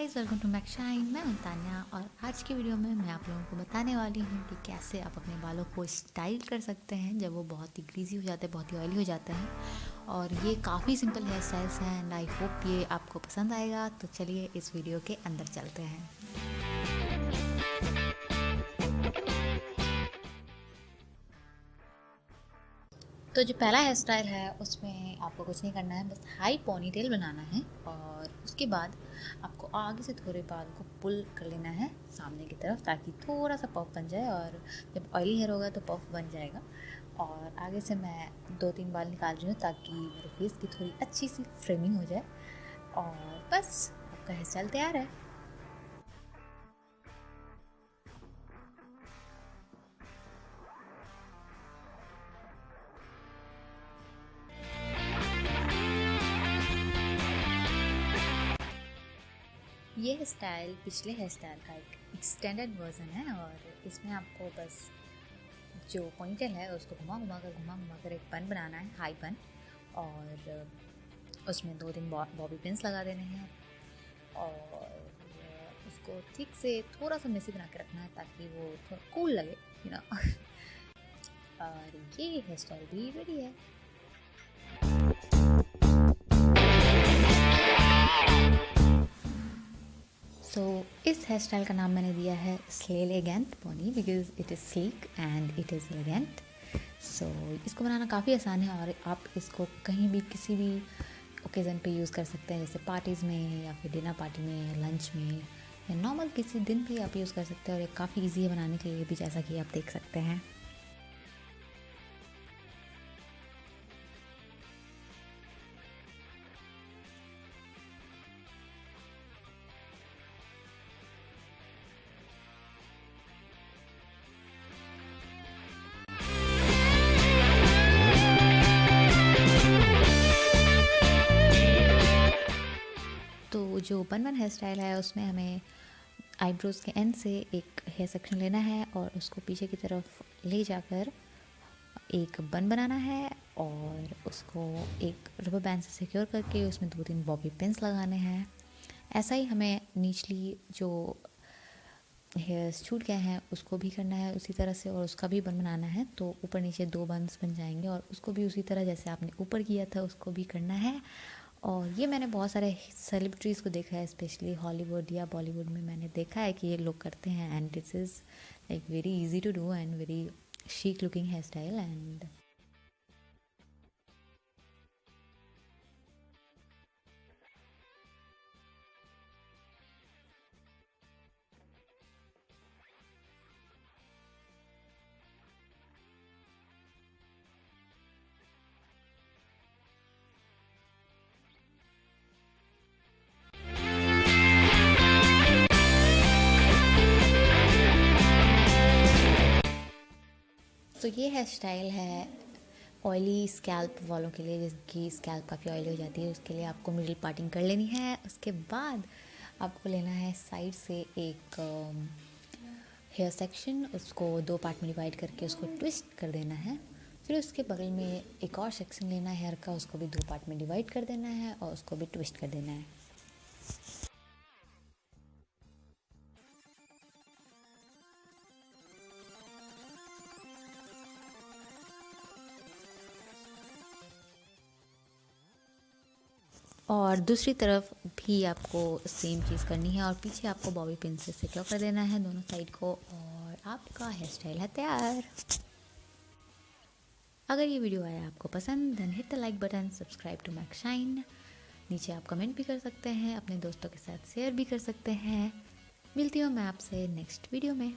Guys, welcome to MaQshine। मैं हूं तान्या और आज की वीडियो में मैं आप लोगों को बताने वाली हूं कि कैसे आप अपने बालों को स्टाइल कर सकते हैं जब वो बहुत ही ग्रीसी हो जाते हैं, बहुत ही ऑयली हो जाते हैं। और ये काफ़ी सिंपल हेयर स्टाइल्स हैं एंड आई होप ये आपको पसंद आएगा। तो चलिए इस वीडियो के अंदर चलते हैं। तो जो पहला हेयर स्टाइल है उसमें आपको कुछ नहीं करना है, बस हाई पोनीटेल बनाना है और उसके बाद आपको आगे से थोड़े बाल को पुल कर लेना है सामने की तरफ ताकि थोड़ा सा पफ बन जाए। और जब ऑयली हेयर होगा तो पफ बन जाएगा। और आगे से मैं 2-3 बाल निकाल रही हूँ ताकि मेरे फेस की थोड़ी अच्छी सी फ्रेमिंग हो जाए। और बस आपका हेयर स्टाइल तैयार है। ये हेयर स्टाइल पिछले हेयर स्टाइल का एक एक्सटेंडेड वर्जन है और इसमें आपको बस जो पॉइंटेल है उसको घुमा घुमा कर एक बन बनाना है, हाई बन। और उसमें 2-3 बॉबी पिन्स लगा देने हैं और उसको ठीक से थोड़ा सा मेसी बना के रखना है ताकि वो थोड़ा कूल लगे, यू नो। और ये हेयर स्टाइल भी रेडी है। इस हेयर स्टाइल का नाम मैंने दिया है SLELEGANT pony because it is sleek and it is elegant. इसको बनाना काफ़ी आसान है और आप इसको कहीं भी किसी भी ओकेज़न पे यूज़ कर सकते हैं, जैसे पार्टीज़ में या फिर डिनर पार्टी में, लंच में या नॉर्मल किसी दिन भी आप यूज़ कर सकते हैं। और ये काफ़ी ईजी है बनाने के लिए भी, जैसा कि आप देख सकते हैं। तो जो बन हेयर स्टाइल है उसमें हमें आईब्रोज़ के एंड से एक हेयर सेक्शन लेना है और उसको पीछे की तरफ ले जाकर एक बन बनाना है और उसको एक रबर बैंड से सिक्योर करके उसमें 2-3 बॉबी पिन्स लगाने हैं। ऐसा ही हमें निचली जो हेयर्स छूट गए हैं उसको भी करना है उसी तरह से और उसका भी बन बनाना है। तो ऊपर नीचे 2 बन्स बन जाएंगे और उसको भी उसी तरह जैसे आपने ऊपर किया था उसको भी करना है। और ये मैंने बहुत सारे सेलिब्रिटीज़ को देखा है, स्पेशली हॉलीवुड या बॉलीवुड में मैंने देखा है कि ये लोग करते हैं and this is like very easy to do and very chic looking hairstyle। And तो ये हेयर स्टाइल है ऑयली स्कैल्प वालों के लिए, जिसकी स्कैल्प काफ़ी ऑयली हो जाती है। उसके लिए आपको मिडिल पार्टिंग कर लेनी है। उसके बाद आपको लेना है साइड से एक हेयर सेक्शन, उसको 2 पार्ट में डिवाइड करके उसको ट्विस्ट कर देना है। फिर उसके बगल में एक और सेक्शन लेना है हेयर का, उसको भी 2 पार्ट में डिवाइड कर देना है और उसको भी ट्विस्ट कर देना है। और दूसरी तरफ भी आपको सेम चीज़ करनी है और पीछे आपको बॉबी पिन से सिक्योर कर देना है दोनों साइड को और आपका हेयर स्टाइल है तैयार। अगर ये वीडियो आया आपको पसंद then hit the like button, subscribe to MaQshine। नीचे आप कमेंट भी कर सकते हैं, अपने दोस्तों के साथ शेयर भी कर सकते हैं। मिलती हूँ मैं आपसे नेक्स्ट वीडियो में।